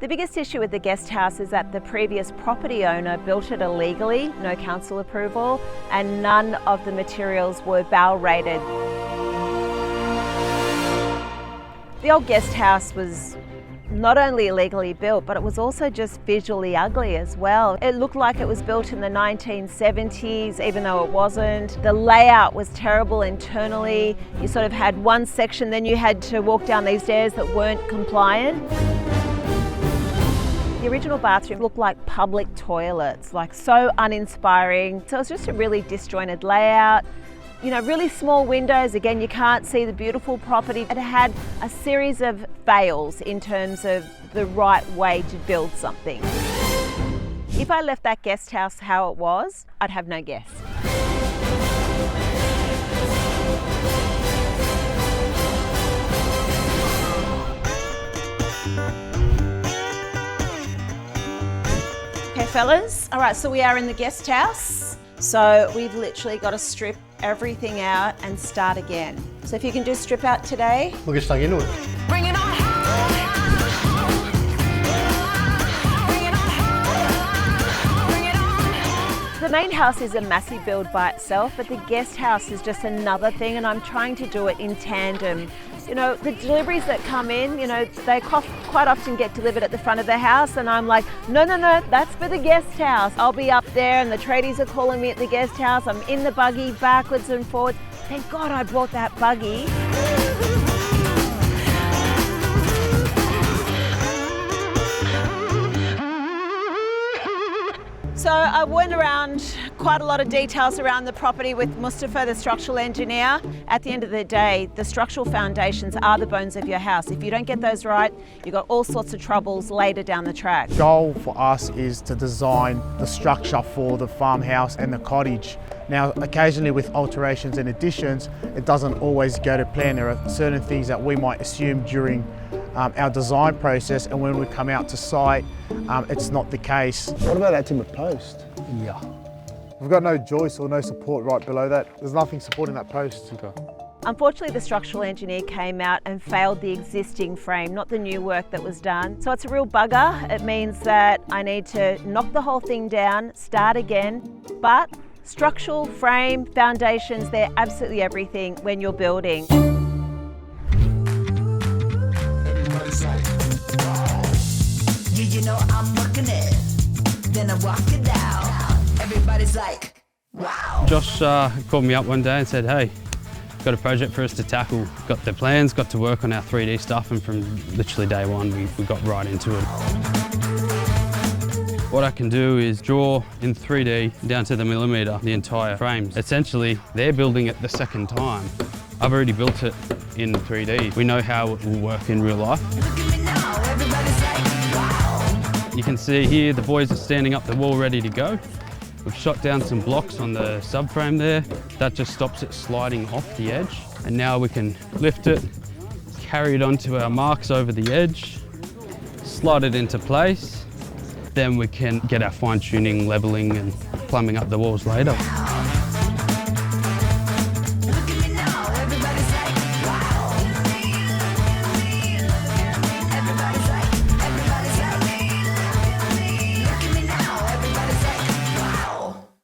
The biggest issue with the guest house is that the previous property owner built it illegally, no council approval, and none of the materials were BAL rated. The old guest house was not only illegally built, but it was also just visually ugly as well. It looked like it was built in the 1970s, even though it wasn't. The layout was terrible internally. You sort of had one section, then you had to walk down these stairs that weren't compliant. The original bathroom looked like public toilets, like so uninspiring. So it was just a really disjointed layout. You know, really small windows, again, you can't see the beautiful property. It had a series of fails in terms of the right way to build something. If I left that guest house how it was, I'd have no guests. Okay, fellas, all right, so we are in the guest house. So we've literally got to strip everything out and start again. So if you can just strip out today. We'll get stuck into it. Bring it on. The main house is a massive build by itself, but the guest house is just another thing, and I'm trying to do it in tandem. You know, the deliveries that come in, you know, they quite often get delivered at the front of the house, and I'm like, no, that's for the guest house. I'll be up there and the tradies are calling me at the guest house. I'm in the buggy backwards and forwards. Thank God I brought that buggy. So I went around quite a lot of details around the property with Mustafa, the structural engineer. At the end of the day, the structural foundations are the bones of your house. If you don't get those right, you've got all sorts of troubles later down the track. The goal for us is to design the structure for the farmhouse and the cottage. Now, occasionally with alterations and additions, it doesn't always go to plan. There are certain things that we might assume during our design process, and when we come out to site, it's not the case. What about that timber post? Yeah. We've got no joist or no support right below that. There's nothing supporting that post. Unfortunately, the structural engineer came out and failed the existing frame, not the new work that was done. So it's a real bugger. It means that I need to knock the whole thing down, start again, but structural, frame, foundations, they're absolutely everything when you're building. You know I'm working it, then I walk it out. Everybody's like, wow. Josh called me up one day and said, hey, got a project for us to tackle. Got the plans, got to work on our 3D stuff, and from literally day one, we got right into it. What I can do is draw in 3D down to the millimetre the entire frame. Essentially, they're building it the second time. I've already built it in 3D. We know how it will work in real life. Look at me now, everybody's like, wow. You can see here the boys are standing up the wall ready to go. We've shot down some blocks on the subframe there. That just stops it sliding off the edge. And now we can lift it, carry it onto our marks over the edge, slide it into place. Then we can get our fine tuning, leveling and plumbing up the walls later.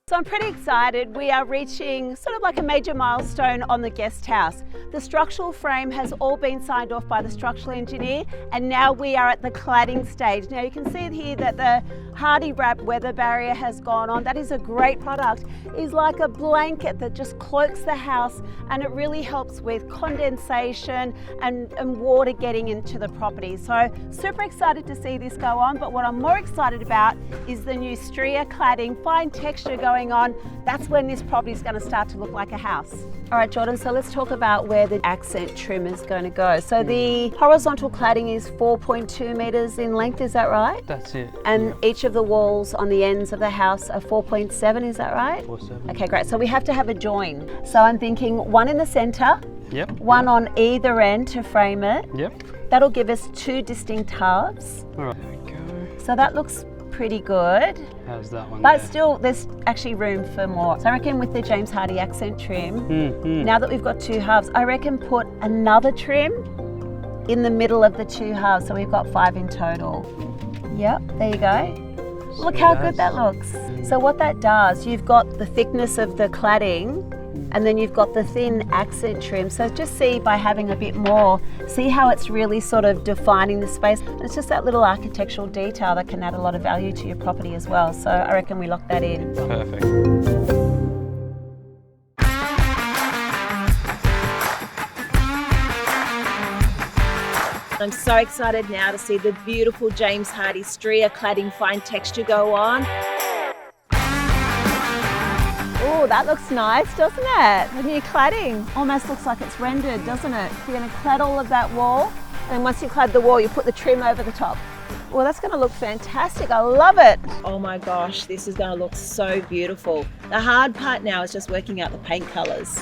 So I'm pretty excited. We are reaching sort of like a major milestone on the guest house. The structural frame has all been signed off by the structural engineer, and now we are at the cladding stage. Now you can see here that the Hardie wrap weather barrier has gone on. That is a great product. It's like a blanket that just cloaks the house, and it really helps with condensation and water getting into the property. So super excited to see this go on, but what I'm more excited about is the new Stria cladding, fine texture going on. That's when this property is going to start to look like a house. All right, Jordan, so let's talk about where the accent trim is going to go. So the horizontal cladding is 4.2 metres in length, is that right? That's it. And each of the walls on the ends of the house are 4.7, is that right? 4.7. Okay, great. So we have to have a join. So I'm thinking one in the centre, Yep. one on either end to frame it. Yep. That'll give us two distinct halves. All right. There we go. So that looks pretty good. How's that one? But there? still, there's actually room for more. So I reckon with the James Hardie accent trim, now that we've got two halves, I reckon put another trim in the middle of the two halves, so we've got 5 in total. Yep, there you go. Look how good that looks. So what that does, you've got the thickness of the cladding and then you've got the thin accent trim. So just see by having a bit more, see how it's really sort of defining the space. And it's just that little architectural detail that can add a lot of value to your property as well. So I reckon we lock that in. Perfect. I'm so excited now to see the beautiful James Hardie Stria cladding fine texture go on. Oh, that looks nice, doesn't it? The new cladding almost looks like it's rendered, doesn't it? You're going to clad all of that wall, and once you clad the wall, you put the trim over the top. Well, that's going to look fantastic. I love it. Oh my gosh, this is going to look so beautiful. The hard part now is just working out the paint colours.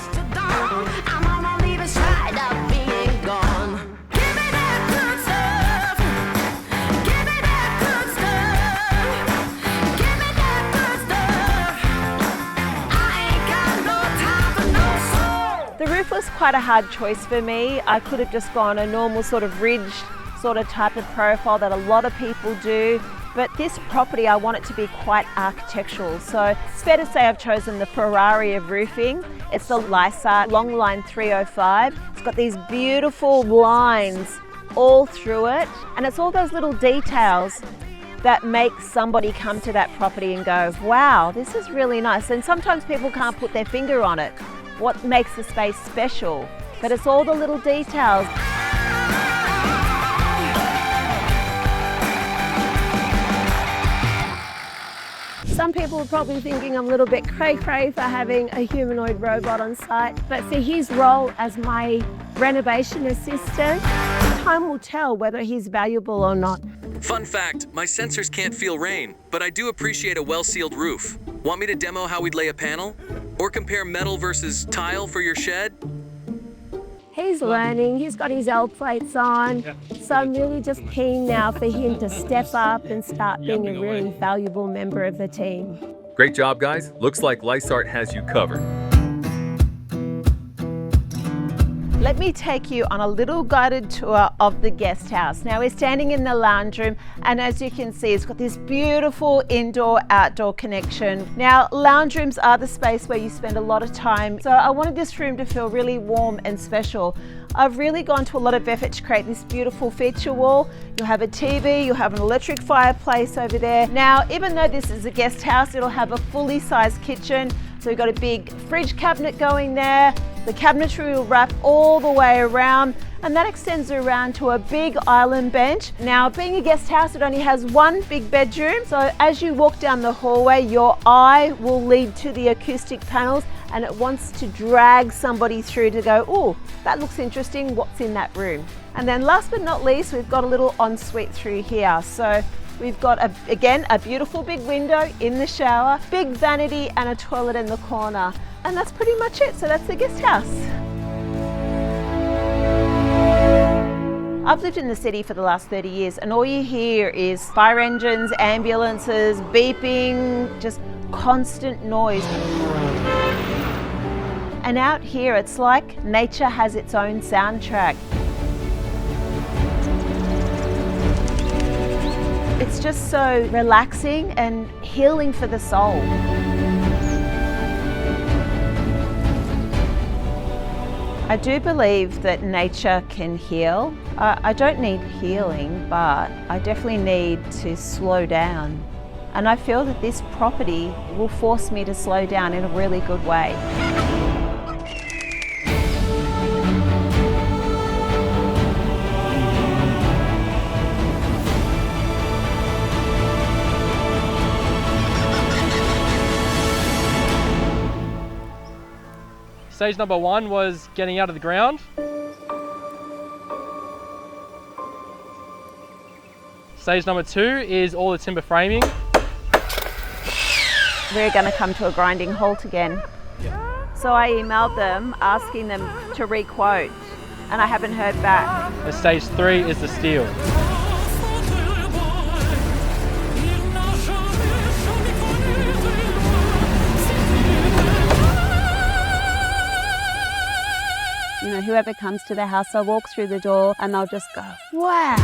The roof was quite a hard choice for me. I could have just gone a normal sort of ridged sort of type of profile that a lot of people do. But this property, I want it to be quite architectural. So it's fair to say I've chosen the Ferrari of roofing. It's the LYSAGHT Longline 305. It's got these beautiful lines all through it. And it's all those little details that make somebody come to that property and go, wow, this is really nice. And sometimes people can't put their finger on it, what makes the space special. But it's all the little details. Some people are probably thinking I'm a little bit cray-cray for having a humanoid robot on site, but for his role as my renovation assistant, time will tell whether he's valuable or not. Fun fact, my sensors can't feel rain, but I do appreciate a well-sealed roof. Want me to demo how we'd lay a panel? Or compare metal versus tile for your shed? He's learning, he's got his L plates on, so I'm really just keen now for him to step up and start being a really valuable member of the team. Great job, guys. Looks like LYSAGHT has you covered. Let me take you on a little guided tour of the guest house. Now we're standing in the lounge room, and as you can see, it's got this beautiful indoor-outdoor connection. Now, lounge rooms are the space where you spend a lot of time, so I wanted this room to feel really warm and special. I've really gone to a lot of effort to create this beautiful feature wall. You'll have a TV, you'll have an electric fireplace over there. Now, even though this is a guest house, it'll have a fully sized kitchen. So we've got a big fridge cabinet going there. The cabinetry will wrap all the way around, and that extends around to a big island bench. Now, being a guest house, it only has one big bedroom. So as you walk down the hallway, your eye will lead to the acoustic panels, and it wants to drag somebody through to go, oh, that looks interesting, what's in that room? And then last but not least, we've got a little ensuite through here. So we've got, again, a beautiful big window in the shower, big vanity and a toilet in the corner. And that's pretty much it. So that's the guest house. I've lived in the city for the last 30 years, and all you hear is fire engines, ambulances, beeping, just constant noise. And out here, it's like nature has its own soundtrack. It's just so relaxing and healing for the soul. I do believe that nature can heal. I don't need healing, but I definitely need to slow down. And I feel that this property will force me to slow down in a really good way. Stage number 1 was getting out of the ground. Stage number 2 is all the timber framing. We're going to come to a grinding halt again. So I emailed them asking them to re-quote, and I haven't heard back. And stage 3 is the steel. You know, whoever comes to the house, they'll walk through the door and they'll just go, wow.